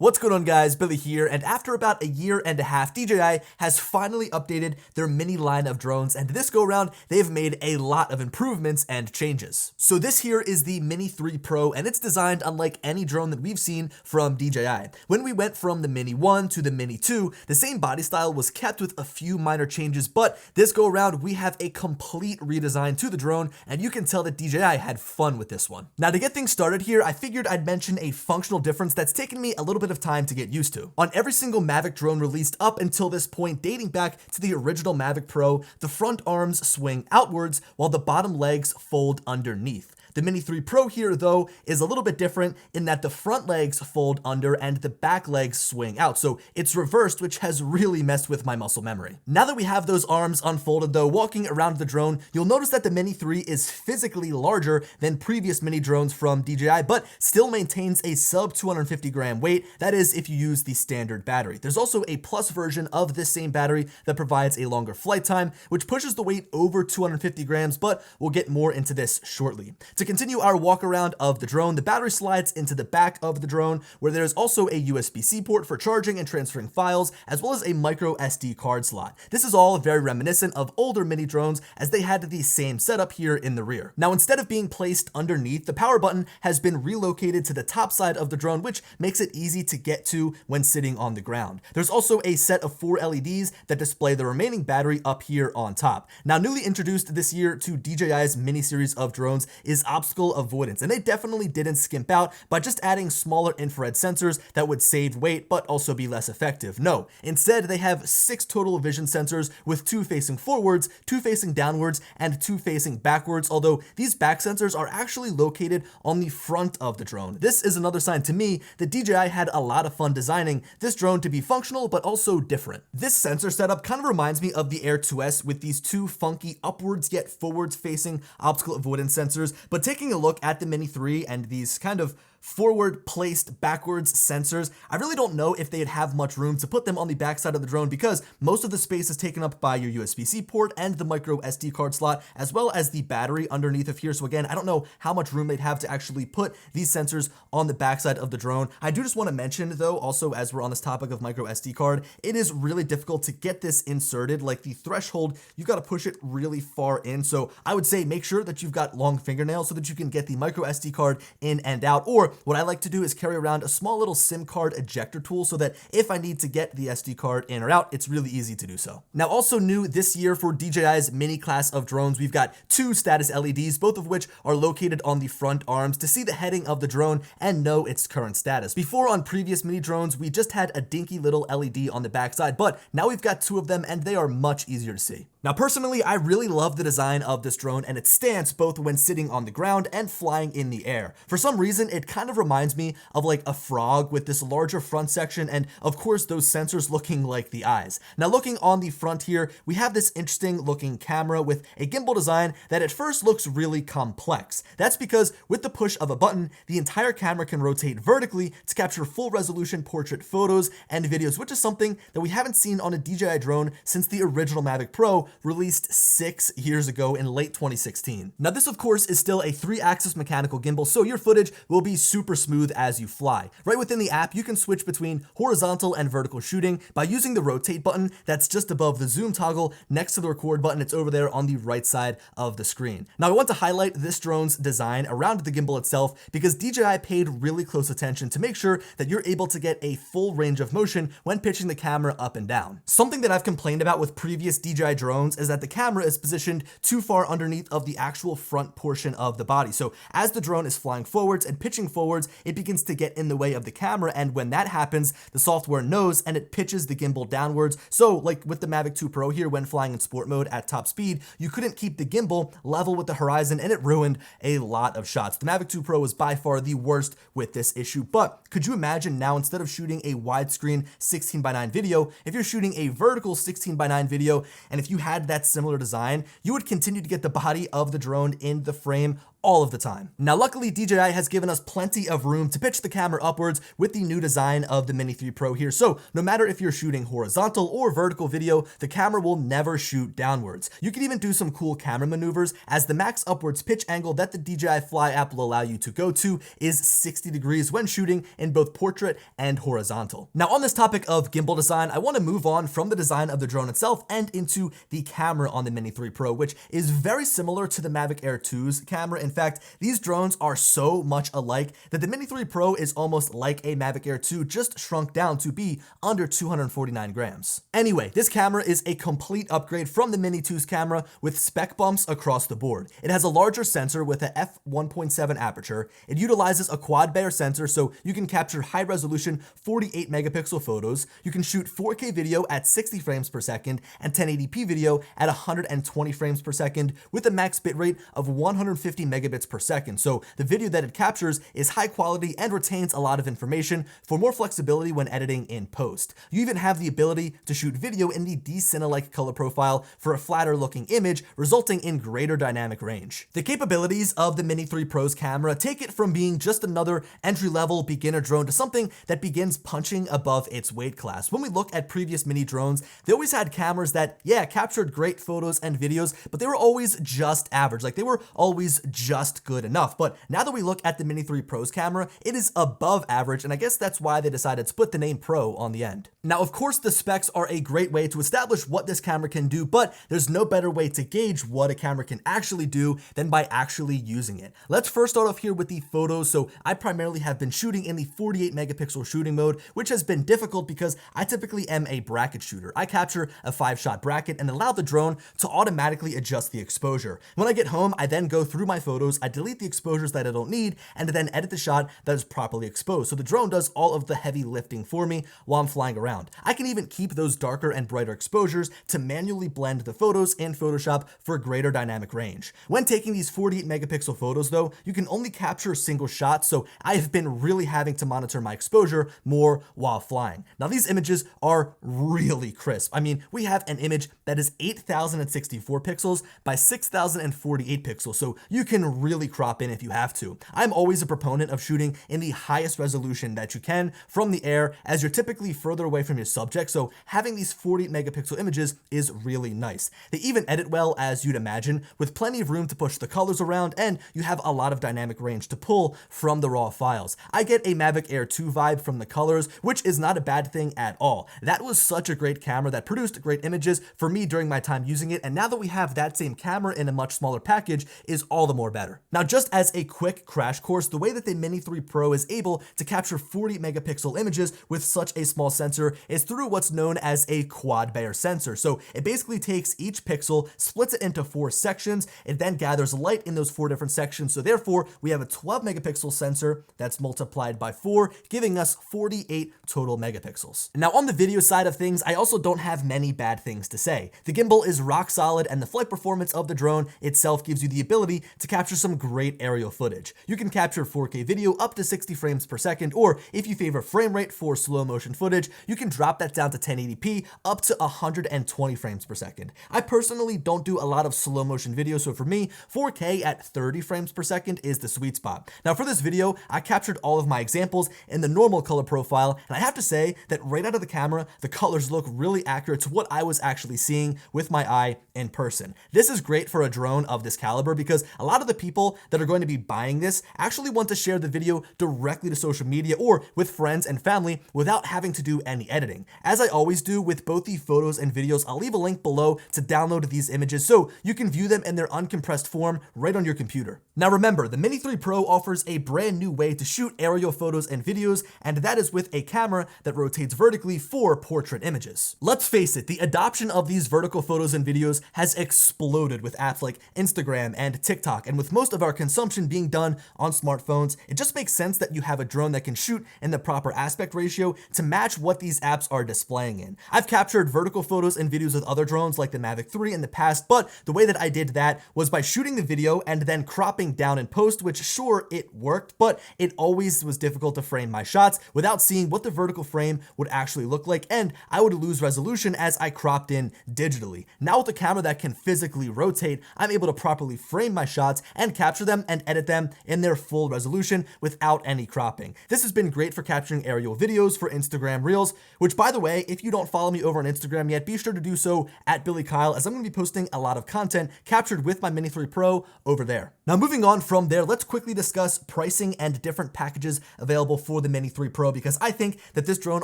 What's going on, guys? Billy here, and after about a year and a half, DJI has finally updated their Mini line of drones, and this go around, they've made a lot of improvements and changes. So this here is the Mini 3 Pro, and it's designed unlike any drone that we've seen from DJI. When we went from the Mini 1 to the Mini 2, the same body style was kept with a few minor changes, but this go around, we have a complete redesign to the drone, and you can tell that DJI had fun with this one. Now, to get things started here, I figured I'd mention a functional difference that's taken me a little bit of time to get used to. On every single Mavic drone released up until this point, dating back to the original Mavic Pro, the front arms swing outwards while the bottom legs fold underneath. The Mini 3 Pro here, though, is a little bit different in that the front legs fold under and the back legs swing out, so it's reversed, which has really messed with my muscle memory. Now that we have those arms unfolded, though, walking around the drone, you'll notice that the Mini 3 is physically larger than previous Mini drones from DJI, but still maintains a sub 250 gram weight. That is, if you use the standard battery. There's also a plus version of this same battery that provides a longer flight time, which pushes the weight over 250 grams, but we'll get more into this shortly. To continue our walk around of the drone, the battery slides into the back of the drone, where there's also a USB-C port for charging and transferring files, as well as a micro SD card slot. This is all very reminiscent of older Mini drones, as they had the same setup here in the rear. Now, instead of being placed underneath, the power button has been relocated to the top side of the drone, which makes it easy to get to when sitting on the ground. There's also a set of 4 LEDs that display the remaining battery up here on top. Now, newly introduced this year to DJI's Mini series of drones is obstacle avoidance, and they definitely didn't skimp out by just adding smaller infrared sensors that would save weight but also be less effective. No, instead they have 6 total vision sensors, with 2 facing forwards, 2 facing downwards, and 2 facing backwards, although these back sensors are actually located on the front of the drone. This is another sign to me that DJI had a lot of fun designing this drone to be functional but also different. This sensor setup kind of reminds me of the Air 2S, with these 2 funky upwards yet forwards facing obstacle avoidance sensors, but taking a look at the Mini 3 and these kind of forward placed backwards sensors, I really don't know if they'd have much room to put them on the backside of the drone, because most of the space is taken up by your USB-C port and the micro SD card slot, as well as the battery underneath of here. So again, I don't know how much room they'd have to actually put these sensors on the backside of the drone. I do just want to mention, though, also, as we're on this topic of micro SD card, it is really difficult to get this inserted. Like, the threshold, you got to push it really far in. So I would say make sure that you've got long fingernails so that you can get the micro SD card in and out. Or what I like to do is carry around a small little SIM card ejector tool, so that if I need to get the SD card in or out, it's really easy to do so. Now, also new this year for DJI's Mini class of drones, we've got 2 status LEDs, both of which are located on the front arms to see the heading of the drone and know its current status. Before, on previous Mini drones, we just had a dinky little LED on the backside, but now we've got 2 of them, and they are much easier to see. Now, personally, I really love the design of this drone and its stance, both when sitting on the ground and flying in the air. For some reason, it kind of reminds me of like a frog, with this larger front section and, of course, those sensors looking like the eyes. Now, looking on the front here, we have this interesting looking camera with a gimbal design that at first looks really complex. That's because with the push of a button, the entire camera can rotate vertically to capture full resolution portrait photos and videos, which is something that we haven't seen on a DJI drone since the original Mavic Pro, released 6 years ago in late 2016. Now, this of course is still a 3-axis mechanical gimbal, so your footage will be super smooth as you fly. Right within the app, you can switch between horizontal and vertical shooting by using the rotate button that's just above the zoom toggle next to the record button. It's over there on the right side of the screen. Now, I want to highlight this drone's design around the gimbal itself, because DJI paid really close attention to make sure that you're able to get a full range of motion when pitching the camera up and down. Something that I've complained about with previous DJI drones is that the camera is positioned too far underneath of the actual front portion of the body. So as the drone is flying forwards and pitching forwards, it begins to get in the way of the camera, and when that happens, the software knows and it pitches the gimbal downwards. So like with the Mavic 2 Pro here, when flying in sport mode at top speed, you couldn't keep the gimbal level with the horizon, and it ruined a lot of shots. The Mavic 2 Pro was by far the worst with this issue, but could you imagine now, instead of shooting a widescreen 16:9 video, if you're shooting a vertical 16:9 video, and if you had that similar design, you would continue to get the body of the drone in the frame all of the time. Now, luckily, DJI has given us plenty of room to pitch the camera upwards with the new design of the Mini 3 Pro here. So no matter if you're shooting horizontal or vertical video, the camera will never shoot downwards. You can even do some cool camera maneuvers, as the max upwards pitch angle that the DJI Fly app will allow you to go to is 60 degrees when shooting in both portrait and horizontal. Now, on this topic of gimbal design, I want to move on from the design of the drone itself and into the camera on the Mini 3 Pro, which is very similar to the Mavic Air 2's camera. In fact, these drones are so much alike that the Mini 3 Pro is almost like a Mavic Air 2, just shrunk down to be under 249 grams. Anyway, this camera is a complete upgrade from the Mini 2's camera with spec bumps across the board. It has a larger sensor with a f1.7 aperture. It utilizes a quad Bayer sensor, so you can capture high resolution 48 megapixel photos. You can shoot 4K video at 60 frames per second and 1080p video at 120 frames per second with a max bitrate of 150 megabits per second. So the video that it captures is high quality and retains a lot of information for more flexibility when editing in post. You even have the ability to shoot video in the D-Cine-like color profile for a flatter looking image, resulting in greater dynamic range. The capabilities of the Mini 3 Pro's camera take it from being just another entry-level beginner drone to something that begins punching above its weight class. When we look at previous Mini drones, they always had cameras that, yeah, captured great photos and videos, but they were always just average. Like, they were always just good enough. But now that we look at the Mini 3 Pro's camera, it is above average, and I guess that's why they decided to put the name Pro on the end. Now, of course, the specs are a great way to establish what this camera can do, but there's no better way to gauge what a camera can actually do than by actually using it. Let's first start off here with the photos. So I primarily have been shooting in the 48 megapixel shooting mode, which has been difficult because I typically am a bracket shooter. I capture a 5-shot bracket and allow the drone to automatically adjust the exposure. When I get home, I then go through my photos, I delete the exposures that I don't need, and then edit the shot that is properly exposed. So the drone does all of the heavy lifting for me while I'm flying around. I can even keep those darker and brighter exposures to manually blend the photos in Photoshop for greater dynamic range. When taking these 48 megapixel photos though, you can only capture single shots, so I have been really having to monitor my exposure more while flying. Now, these images are really crisp. I mean, we have an image that is 8,064 pixels by 6,048 pixels, so you can really crop in if you have to. I'm always a proponent of shooting in the highest resolution that you can from the air, as you're typically further away from your subject, so having these 48 megapixel images is really nice. They even edit well, as you'd imagine, with plenty of room to push the colors around, and you have a lot of dynamic range to pull from the raw files. I get a Mavic Air 2 vibe from the colors, which is not a bad thing at all. That was such a great camera that produced great images for me during my time using it, and now that we have that same camera in a much smaller package is all the more better. Now, just as a quick crash course, the way that the Mini 3 Pro is able to capture 40 megapixel images with such a small sensor is through what's known as a quad Bayer sensor. So it basically takes each pixel, splits it into 4 sections, it then gathers light in those 4 different sections, so therefore we have a 12 megapixel sensor that's multiplied by 4, giving us 48 total megapixels. Now, on the video side of things, I also don't have many bad things to say. The gimbal is rock solid, and the flight performance of the drone itself gives you the ability to capture some great aerial footage. You can capture 4K video up to 60 frames per second, or if you favor frame rate for slow motion footage, you can drop that down to 1080p up to 120 frames per second. I personally don't do a lot of slow motion video, so for me, 4K at 30 frames per second is the sweet spot. Now, for this video, I captured all of my examples in the normal color profile, and I have to say that right out of the camera, the colors look really accurate to what I was actually seeing with my eye in person. This is great for a drone of this caliber because a lot of the people that are going to be buying this actually want to share the video directly to social media or with friends and family without having to do any editing. As I always do with both the photos and videos, I'll leave a link below to download these images so you can view them in their uncompressed form right on your computer. Now remember, the Mini 3 Pro offers a brand new way to shoot aerial photos and videos, and that is with a camera that rotates vertically for portrait images. Let's face it, the adoption of these vertical photos and videos has exploded with apps like Instagram and TikTok, and with most of our consumption being done on smartphones, it just makes sense that you have a drone that can shoot in the proper aspect ratio to match what these apps are displaying in. I've captured vertical photos and videos with other drones like the Mavic 3 in the past, but the way that I did that was by shooting the video and then cropping down in post, which sure, it worked, but it always was difficult to frame my shots without seeing what the vertical frame would actually look like, and I would lose resolution as I cropped in digitally. Now with a camera that can physically rotate, I'm able to properly frame my shots and capture them and edit them in their full resolution without any cropping. This has been great for capturing aerial videos for Instagram Reels, which, by the way, if you don't follow me over on Instagram yet, be sure to do so at Billy Kyle, as I'm going to be posting a lot of content captured with my Mini 3 Pro over there. Now, moving on from there, let's quickly discuss pricing and different packages available for the Mini 3 Pro, because I think that this drone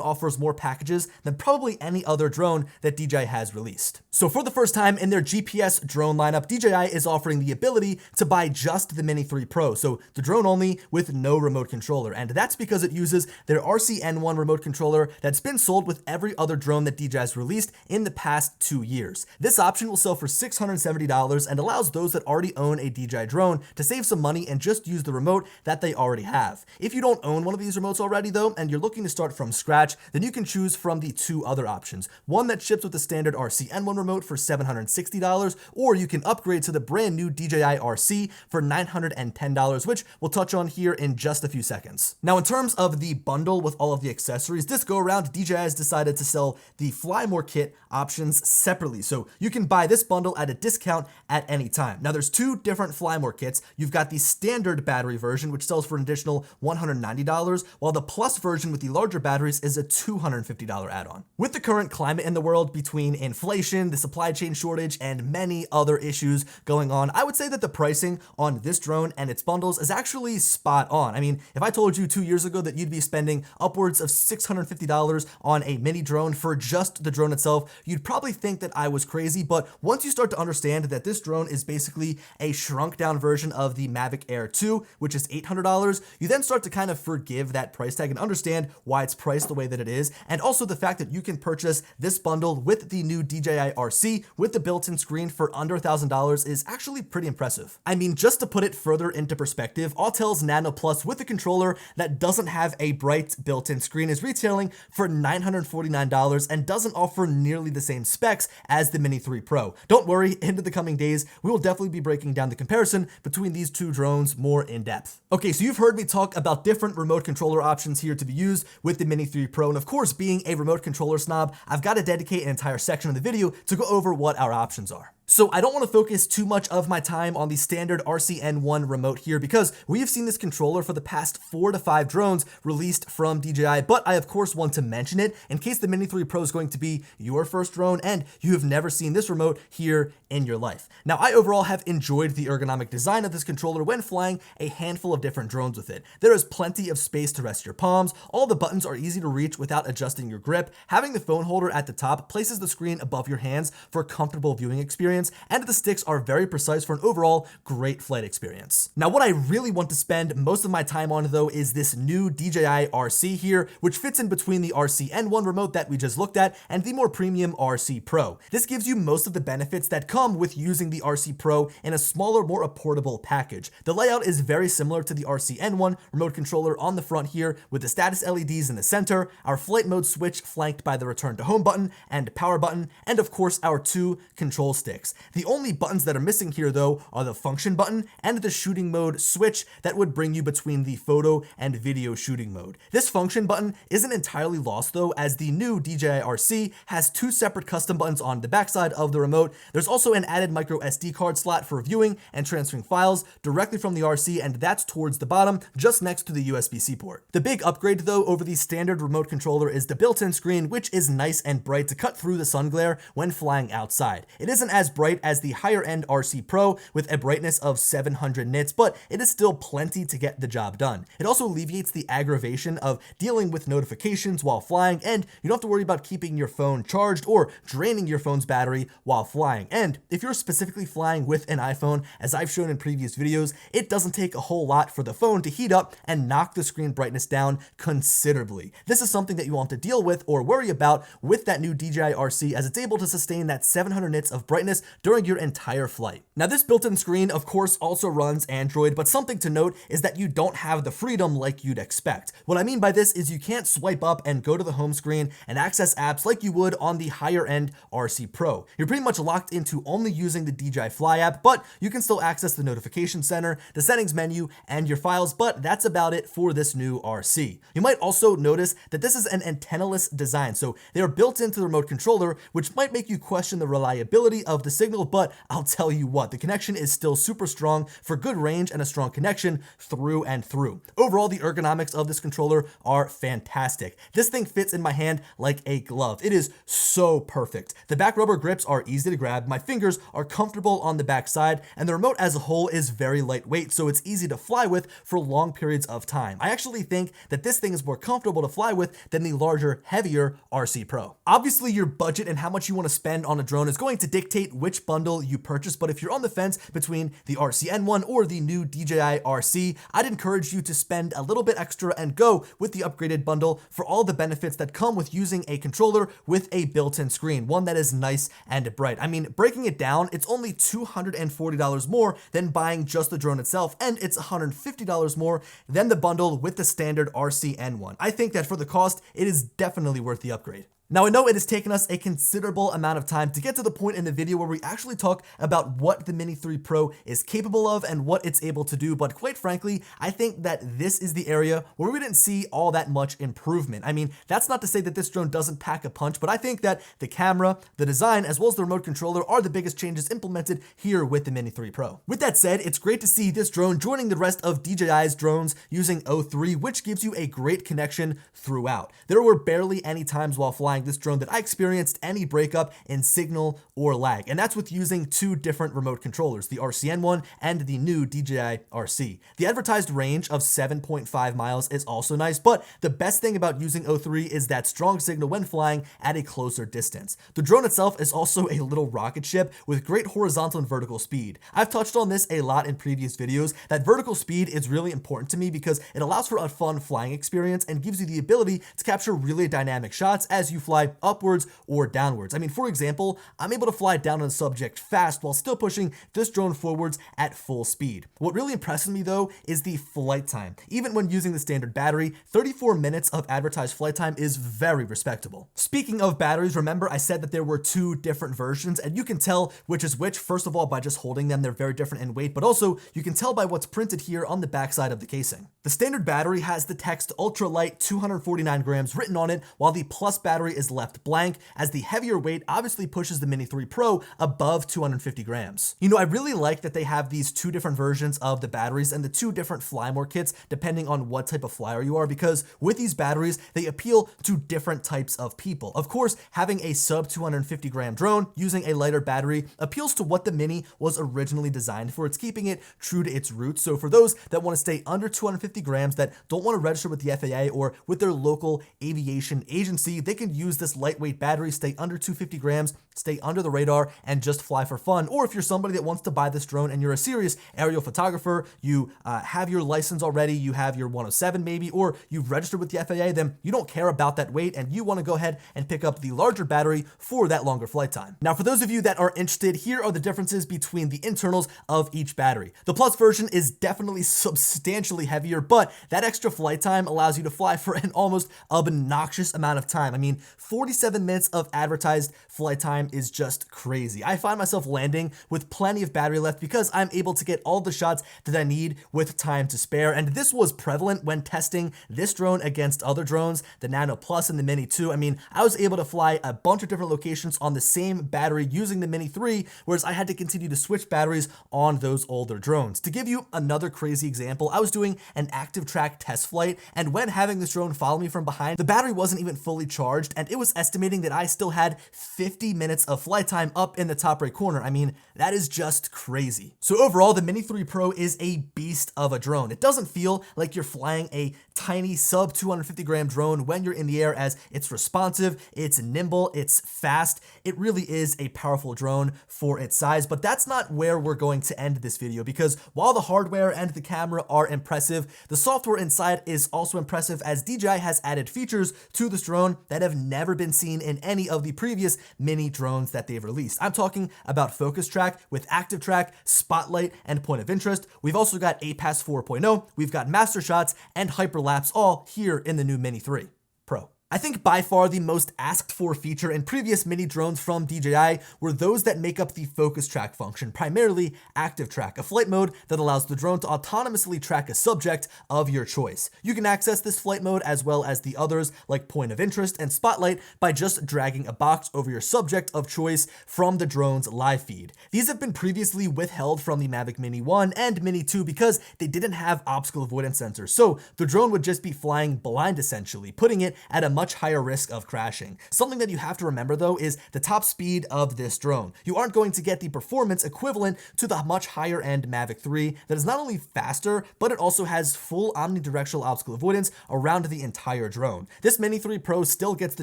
offers more packages than probably any other drone that DJI has released. So for the first time in their GPS drone lineup, DJI is offering the ability to buy just the Mini 3 Pro, so the drone only with no remote controller, and that's because it uses their RC-N1 remote controller that's been sold with every other drone that DJI has released in the past 2 years. This option will sell for $670 and allows those that already own a DJI drone to save some money and just use the remote that they already have. If you don't own one of these remotes already though, and you're looking to start from scratch, then you can choose from the two other options. One that ships with the standard RC-N1 remote for $760, or you can upgrade to the brand new DJI RC for $910, which we'll touch on here in just a few seconds. Now, in terms of the bundle with all of the accessories, this go around, DJI has decided to sell the Fly More kit options separately, so you can buy this bundle at a discount at any time. Now, there's two different Fly More kits. You've got the standard battery version, which sells for an additional $190, while the Plus version with the larger batteries is a $250 add-on. With the current climate in the world, between inflation, the supply chain shortage, and many other issues going on, I would say that the pricing on this drone and its bundles is actually spot on. I mean, if I told you 2 years ago that you'd be spending upwards of $650 on a mini drone for just the drone itself, you'd probably think that I was crazy, but once you start to understand that this drone is basically a shrunk down version of the Mavic Air 2, which is $800, you then start to kind of forgive that price tag and understand why it's priced the way that it is, and also the fact that you can purchase this bundle with the new DJI RC with the built-in screen for under $1,000 is actually pretty impressive. I mean, just to put it further into perspective, Autel's Nano Plus with a controller that doesn't have a bright built-in screen is retailing for $949 and doesn't offer nearly the same specs as the Mini 3 Pro. Don't worry, into the coming days, we will definitely be breaking down the comparison between these two drones more in depth. Okay, so you've heard me talk about different remote controller options here to be used with the Mini 3 Pro, and of course, being a remote controller snob, I've got to dedicate an entire section of the video to go over what our options are. So I don't want to focus too much of my time on the standard RC-N1 remote here, because we have seen this controller for the past 4 to 5 drones released from DJI, but I of course want to mention it in case the Mini 3 Pro is going to be your first drone and you have never seen this remote here in your life. Now, I overall have enjoyed the ergonomic design of this controller when flying a handful of different drones with it. There is plenty of space to rest your palms, all the buttons are easy to reach without adjusting your grip, having the phone holder at the top places the screen above your hands for a comfortable viewing experience, and the sticks are very precise for an overall great flight experience. Now, what I really want to spend most of my time on though is this new DJI RC here, which fits in between the RC-N1 remote that we just looked at and the more premium RC Pro. This gives you most of the benefits that come with using the RC Pro in a smaller, more portable package. The layout is very similar to the RC-N1 remote controller on the front here, with the status LEDs in the center, our flight mode switch flanked by the return to home button and power button, and of course our 2 control sticks. The only buttons that are missing here though are the function button and the shooting mode switch that would bring you between the photo and video shooting mode. This function button isn't entirely lost though, as the new DJI RC has 2 separate custom buttons on the backside of the remote. There's also an added micro SD card slot for viewing and transferring files directly from the RC, and that's towards the bottom just next to the USB-C port. The big upgrade though over the standard remote controller is the built-in screen, which is nice and bright to cut through the sun glare when flying outside. It isn't as bright as the higher end RC Pro with a brightness of 700 nits, but it is still plenty to get the job done. It also alleviates the aggravation of dealing with notifications while flying, and you don't have to worry about keeping your phone charged or draining your phone's battery while flying. And if you're specifically flying with an iPhone, as I've shown in previous videos, it doesn't take a whole lot for the phone to heat up and knock the screen brightness down considerably. This is something that you want to deal with or worry about with that new DJI RC, as it's able to sustain that 700 nits of brightness during your entire flight. Now, this built-in screen of course also runs Android, but something to note is that you don't have the freedom like you'd expect. What I mean by this is you can't swipe up and go to the home screen and access apps like you would on the higher end RC Pro. You're pretty much locked into only using the DJI Fly app, but you can still access the notification center, the settings menu, and your files, but that's about it for this new RC. You might also notice that this is an antenna-less design, so they are built into the remote controller, which might make you question the reliability of the signal, but I'll tell you what, the connection is still super strong for good range and a strong connection through and through. Overall, the ergonomics of this controller are fantastic. This thing fits in my hand like a glove. It is so perfect. The back rubber grips are easy to grab, my fingers are comfortable on the back side, and the remote as a whole is very lightweight, so it's easy to fly with for long periods of time. I actually think that this thing is more comfortable to fly with than the larger, heavier RC Pro. Obviously, your budget and how much you want to spend on a drone is going to dictate which bundle you purchase, but if you're on the fence between the RC N1 or the new DJI RC, I'd encourage you to spend a little bit extra and go with the upgraded bundle for all the benefits that come with using a controller with a built-in screen, one that is nice and bright. I mean, breaking it down, it's only $240 more than buying just the drone itself, and it's $150 more than the bundle with the standard RC N1. I think that for the cost, it is definitely worth the upgrade. Now, I know it has taken us a considerable amount of time to get to the point in the video where we actually talk about what the Mini 3 Pro is capable of and what it's able to do, but quite frankly, I think that this is the area where we didn't see all that much improvement. I mean, that's not to say that this drone doesn't pack a punch, but I think that the camera, the design, as well as the remote controller are the biggest changes implemented here with the Mini 3 Pro. With that said, it's great to see this drone joining the rest of DJI's drones using O3, which gives you a great connection throughout. There were barely any times while flying this drone that I experienced any breakup in signal or lag, and that's with using two different remote controllers, the RC N1 and the new DJI RC. The advertised range of 7.5 miles is also nice, but the best thing about using O3 is that strong signal when flying at a closer distance. The drone itself is also a little rocket ship with great horizontal and vertical speed. I've touched on this a lot in previous videos, that vertical speed is really important to me because it allows for a fun flying experience and gives you the ability to capture really dynamic shots as you fly upwards or downwards. I mean, for example, I'm able to fly down on a subject fast while still pushing this drone forwards at full speed. What really impresses me though is the flight time. Even when using the standard battery, 34 minutes of advertised flight time is very respectable. Speaking of batteries, remember I said that there were two different versions, and you can tell which is which, first of all, by just holding them. They're very different in weight, but also you can tell by what's printed here on the backside of the casing. The standard battery has the text ultralight 249 grams written on it, while the plus battery is left blank, as the heavier weight obviously pushes the Mini 3 Pro above 250 grams. You know, I really like that they have these two different versions of the batteries and the two different fly more kits depending on what type of flyer you are, because with these batteries, they appeal to different types of people. Of course, having a sub 250 gram drone using a lighter battery appeals to what the Mini was originally designed for. It's keeping it true to its roots. So for those that want to stay under 250 grams, that don't want to register with the FAA or with their local aviation agency, they can use this lightweight battery, stay under 250 grams, stay under the radar, and just fly for fun. Or if you're somebody that wants to buy this drone and you're a serious aerial photographer, you have your license already, you have your 107 maybe, or you've registered with the FAA, then you don't care about that weight and you want to go ahead and pick up the larger battery for that longer flight time. Now, for those of you that are interested, here are the differences between the internals of each battery. The Plus version is definitely substantially heavier, but that extra flight time allows you to fly for an almost obnoxious amount of time. I mean, 47 minutes of advertised flight time is just crazy. I find myself landing with plenty of battery left because I'm able to get all the shots that I need with time to spare, and this was prevalent when testing this drone against other drones, the Nano Plus and the Mini 2. I mean, I was able to fly a bunch of different locations on the same battery using the Mini 3, whereas I had to continue to switch batteries on those older drones. To give you another crazy example, I was doing an ActiveTrack test flight, and when having this drone follow me from behind, the battery wasn't even fully charged, and it was estimating that I still had 50 minutes of flight time up in the top right corner. I mean, that is just crazy. So overall, the Mini 3 Pro is a beast of a drone. It doesn't feel like you're flying a tiny sub 250 gram drone when you're in the air, as it's responsive, it's nimble, it's fast. It really is a powerful drone for its size, but that's not where we're going to end this video, because while the hardware and the camera are impressive, the software inside is also impressive, as DJI has added features to this drone that have never been seen in any of the previous Mini drones that they've released. I'm talking about Focus Track with ActiveTrack, Spotlight, and Point of Interest. We've also got APAS 4.0, we've got Master Shots and Hyperlapse, all here in the new Mini 3 Pro. I think by far the most asked for feature in previous mini drones from DJI were those that make up the focus track function, primarily ActiveTrack, a flight mode that allows the drone to autonomously track a subject of your choice. You can access this flight mode as well as the others like point of interest and spotlight by just dragging a box over your subject of choice from the drone's live feed. These have been previously withheld from the Mavic Mini 1 and Mini 2 because they didn't have obstacle avoidance sensors, so the drone would just be flying blind essentially, putting it at a much higher risk of crashing. Something that you have to remember though is the top speed of this drone. You aren't going to get the performance equivalent to the much higher end Mavic 3 that is not only faster, but it also has full omnidirectional obstacle avoidance around the entire drone. This Mini 3 Pro still gets the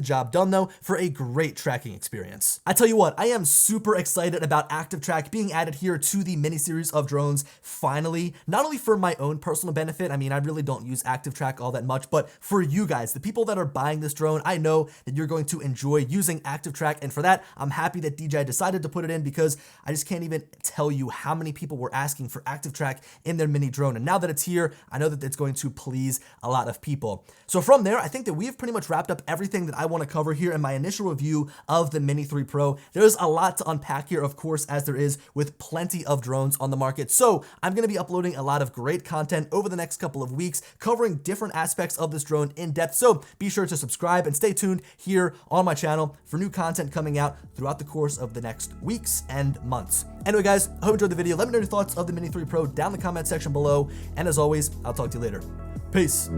job done though for a great tracking experience. I tell you what, I am super excited about ActiveTrack being added here to the mini series of drones finally, not only for my own personal benefit, I mean, I really don't use ActiveTrack all that much, but for you guys, the people that are buying this drone, I know that you're going to enjoy using ActiveTrack, and for that, I'm happy that DJI decided to put it in because I just can't even tell you how many people were asking for ActiveTrack in their mini drone, and now that it's here, I know that it's going to please a lot of people. So from there, I think that we've pretty much wrapped up everything that I want to cover here in my initial review of the Mini 3 Pro. There's a lot to unpack here, of course, as there is with plenty of drones on the market, so I'm going to be uploading a lot of great content over the next couple of weeks, covering different aspects of this drone in depth, so be sure to subscribe and stay tuned here on my channel for new content coming out throughout the course of the next weeks and months. Anyway guys, I hope you enjoyed the video. Let me know your thoughts of the Mini 3 Pro down in the comment section below, and as always, I'll talk to you later. Peace.